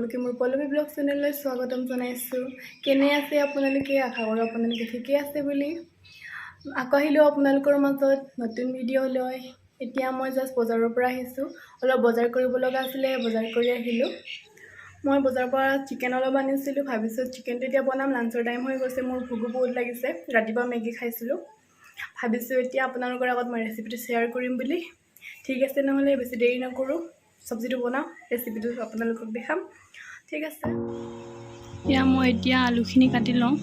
সকলোকে মোৰ পল্লৱী ব্লগ চেনেললৈ স্বাগতম জনাইছোঁ। কেনে আছে আপোনালোকে? আশা কৰোঁ আপোনালোকে ঠিকে আছে বুলি। আকৌ আহিলোঁ আপোনালোকৰ মাজত নতুন ভিডিঅ' লৈ। এতিয়া মই জাষ্ট বজাৰৰ পৰা আহিছোঁ। অলপ বজাৰ কৰিব লগা আছিলে, বজাৰ কৰি আহিলোঁ। মই বজাৰৰ পৰা চিকেন অলপ আনিছিলোঁ। ভাবিছোঁ চিকেনটো এতিয়া বনাম, লাঞ্চৰ টাইম হৈ গৈছে, মোৰ ভোকো বহুত লাগিছে। ৰাতিপুৱা মেগী খাইছিলোঁ। ভাবিছোঁ এতিয়া আপোনালোকৰ আগত মই ৰেচিপিটো শ্বেয়াৰ কৰিম বুলি। ঠিক আছে, নহ'লে বেছি দেৰি নকৰোঁ, চব্জিটো বনাওঁ, ৰেচিপিটো আপোনালোকক দেখাম। ঠিক আছে, মই এতিয়া আলুখিনি কাটি লওঁ।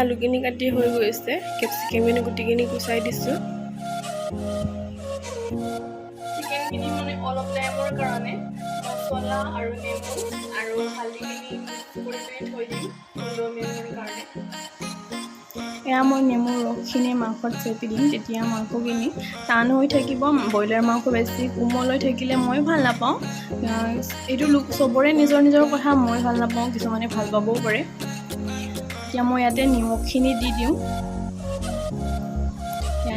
আলুখিনি কাটি হৈ গৈছে। কেপচিকামখিনি গুটিখিনি গুচাই দিছোঁ। চিকেনখিনি মানে অলপ টাইমৰ কাৰণে মছলা আৰু নেমু আৰু হালধিখিনি মিক্স কৰি থৈ দিম 15 মিনিটৰ কাৰণে। মই নেমুৰ ৰসখিনি মাংসত চেপি দিম, তেতিয়া মাংসখিনি টান হৈ থাকিব। ব্ৰইলাৰ মাংস বেছি কোমল হৈ থাকিলে মই ভাল নাপাওঁ। এইটো চবৰে নিজৰ নিজৰ কথা, মই ভাল নাপাওঁ, কিছুমানে ভাল পাবও পাৰে। এতিয়া মই ইয়াতে নিমখখিনি দি দিওঁ।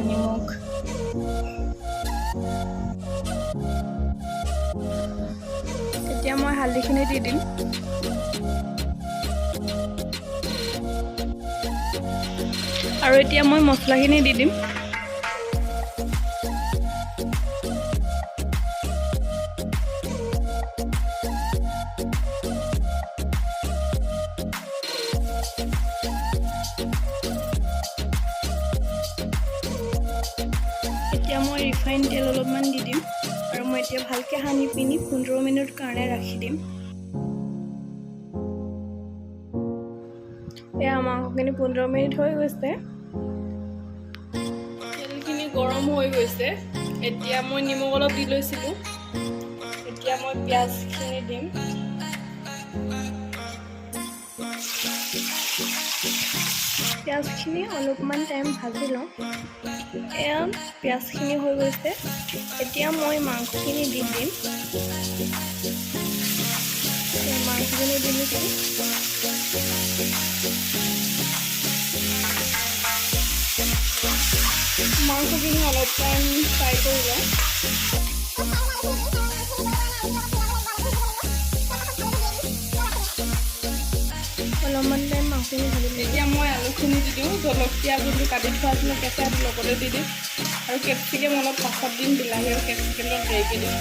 নিমখ এতিয়া মই হালধিখিনি দি দিম। আৰু এতিয়া মই মছলাখিনি দি দিম। এতিয়া মই ৰিফাইন তেল অলপমান দি দিম আৰু মই এতিয়া ভালকৈ সানি পিনি 15 মিনিট কাৰণে ৰাখি দিম। মাংসখিনি 15 মিনিট হৈ গৈছে, তেলখিনি গৰম হৈ গৈছে। এতিয়া মই নিমখ অলপ দি লৈছিলোঁ। এতিয়া মই পিঁয়াজখিনি দিম। পিঁয়াজখিনি অলপমান টাইম ভাজি লওঁ। পিঁয়াজখিনি হৈ গৈছে। এতিয়া মই মাংসখিনি দি দিম। মাংসখিনি দি দিছোঁ। মাংসখিনি অলপ টাইম ফ্ৰাই কৰি লওঁ। অলপমান টাইম মাংসখিনি ভাজি দিওঁ। এতিয়া মই আলুখিনি দি দিওঁ। জলকীয়া যোনটো কাটি থোৱা আছিলে কেঁচা, লগতে দি দিম। আৰু কেপচিকাম অলপ পাছত দিম, বিলাহী আৰু কেপচিকাম অলপ দেৰিকৈ দিম।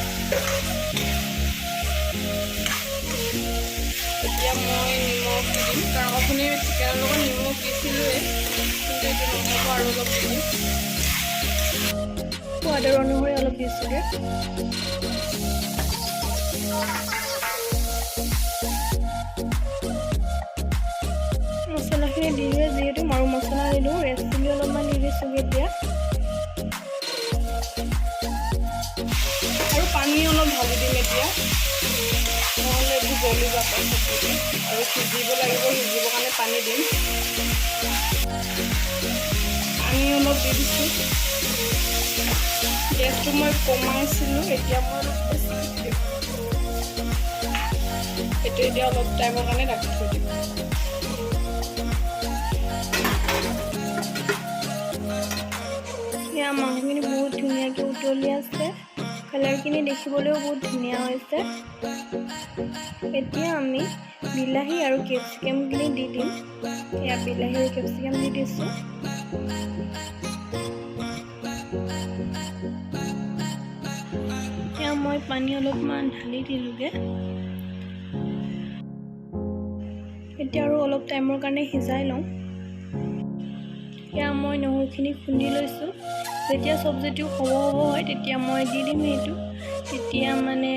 এতিয়া মই নিমখ দি দিম, কাৰণ আপুনি চিকেনৰ লগত নিমখ দিছিলোঁৱে, কিন্তু এইটো নহ'ব, আৰু অলপ দি দিম। সোৱাদৰ অনুসৰি অলপ দিছোঁগৈ। মছলাখিনি দিলোৱে যিহেতু, আৰু মছলা দিলোঁ, ৰেড চিলি অলপমান দি দিছোঁগৈ এতিয়া। আৰু পানী অলপ ঢালি দিম এতিয়া, নহ'লে এইটো জ্বলি যাব চব্জিটো, আৰু সিজিব লাগিব, সিজিবৰ কাৰণে পানী দিম। পানী অলপ দি দিছোঁ। গেছটো মই কমাইছিলোঁ, এতিয়া মই অলপ বেছিকৈ দিম। এইটো এতিয়া অলপ টাইমৰ কাৰণে ৰাখি থৈ দিম। মাংসখিনি বহুত ধুনীয়াকৈ উতলি আছে। কালাৰখিনি দেখিবলৈও বহুত ধুনীয়া হৈছে। এতিয়া আমি বিলাহী আৰু কেপচিকামখিনি দি দিম। বিলাহী আৰু কেপচিকাম দি দিছোঁ। মই পানী অলপমান ঢালি দিলোঁগৈ। এতিয়া আৰু অলপ টাইমৰ কাৰণে সিজাই লওঁ। মই নহৰুখিনি খুন্দি লৈছোঁ। যেতিয়া চব্জিটো হ'ব হয়, তেতিয়া মই দি দিম এইটো। তেতিয়া মানে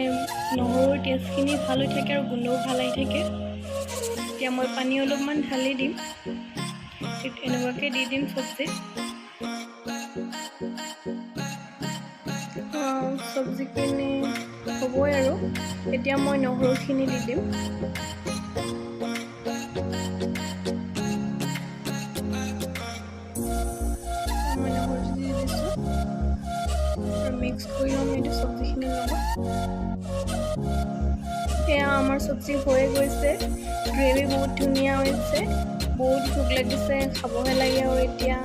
নহৰুৰ টেষ্টখিনি ভাল হৈ থাকে আৰু গোন্ধও ভাল আহি থাকে। এতিয়া মই পানী অলপমান ঢালি দিম। এনেকুৱাকৈ দি দিম চব্জিত। চব্জিখিনি হ'বই আৰু। এতিয়া মই নহৰুখিনি দি দিম। মই নহৰু দি দিছোঁ আৰু মিক্স কৰি ল'ম এইটো চব্জিখিনিৰ লগত। আমাৰ চব্জি হৈয়ে গৈছে। গ্ৰেভি বহুত ধুনীয়া হৈছে, বহুত ভোক লাগিছে, খাবহে লাগে আৰু এতিয়া।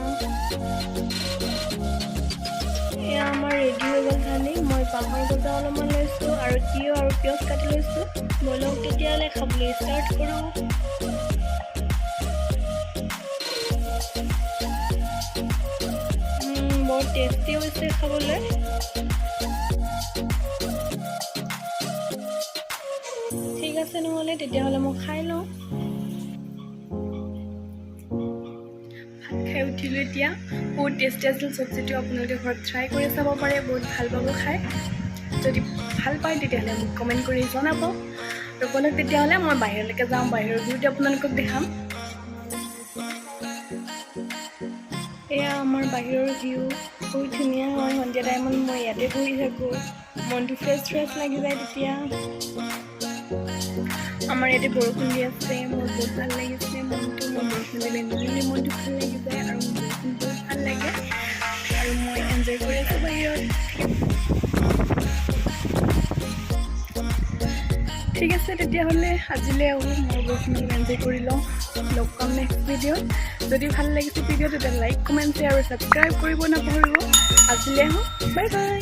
আমাৰ ৰেডি হৈ গ'ল বাঁহৰ গজা অলপমান লৈছোঁ আৰু তিয়ঁহ আৰু পিঁয়াজ কাটি লৈছোঁ। ব'লক তেতিয়াহ'লে খাবলৈ ষ্টাৰ্ট কৰোঁ। বৰ টেষ্টি হৈছে খাবলৈ। ঠিক আছে নহ'লে তেতিয়াহ'লে মই খাই লওঁ। ভাত খাই উঠিলোঁ এতিয়া। বহুত টেষ্টি আছিল চব্জিটো, আপোনালোকে ঘৰত ট্ৰাই কৰি চাব পাৰে, বহুত ভাল পাব খাই। যদি ভাল পায় তেতিয়াহ'লে মোক কমেণ্ট কৰি জনাব। আৰু ব'লক তেতিয়াহ'লে মই বাহিৰলৈকে যাওঁ, বাহিৰৰ ভিউটো আপোনালোকক দেখাম। এয়া আমাৰ বাহিৰৰ ভিউ, বহুত ধুনীয়া হয়। সন্ধিয়া টাইমত মই ইয়াতে বহি থাকোঁ, মনটো ফ্ৰেছ লাগি যায় তেতিয়া। আমাৰ ইয়াতে বৰষুণ দি আছে, মোৰ বহুত ভাল লাগিছে মনটো। মই বৰষুণ দিলে নিজে মনটো ভাল লাগি যায় আৰু মোৰ বৰষুণ বহুত ভাল লাগে আৰু মই এনজয় কৰি আছোঁ বাহিৰত। ঠিক আছে তেতিয়াহ'লে আজিলৈ আৰু মই বৰষুণত এনজয় কৰি লওঁ। লগ পাম নেক্সট ভিডিঅ'ত। যদি ভাল লাগিছে ভিডিঅ'টো তেতিয়া লাইক, কমেণ্ট, শ্বেয়াৰ আৰু ছাবস্ক্ৰাইব কৰিব নাপাহৰিব। আজিলৈ আহোঁ, বাই বাই।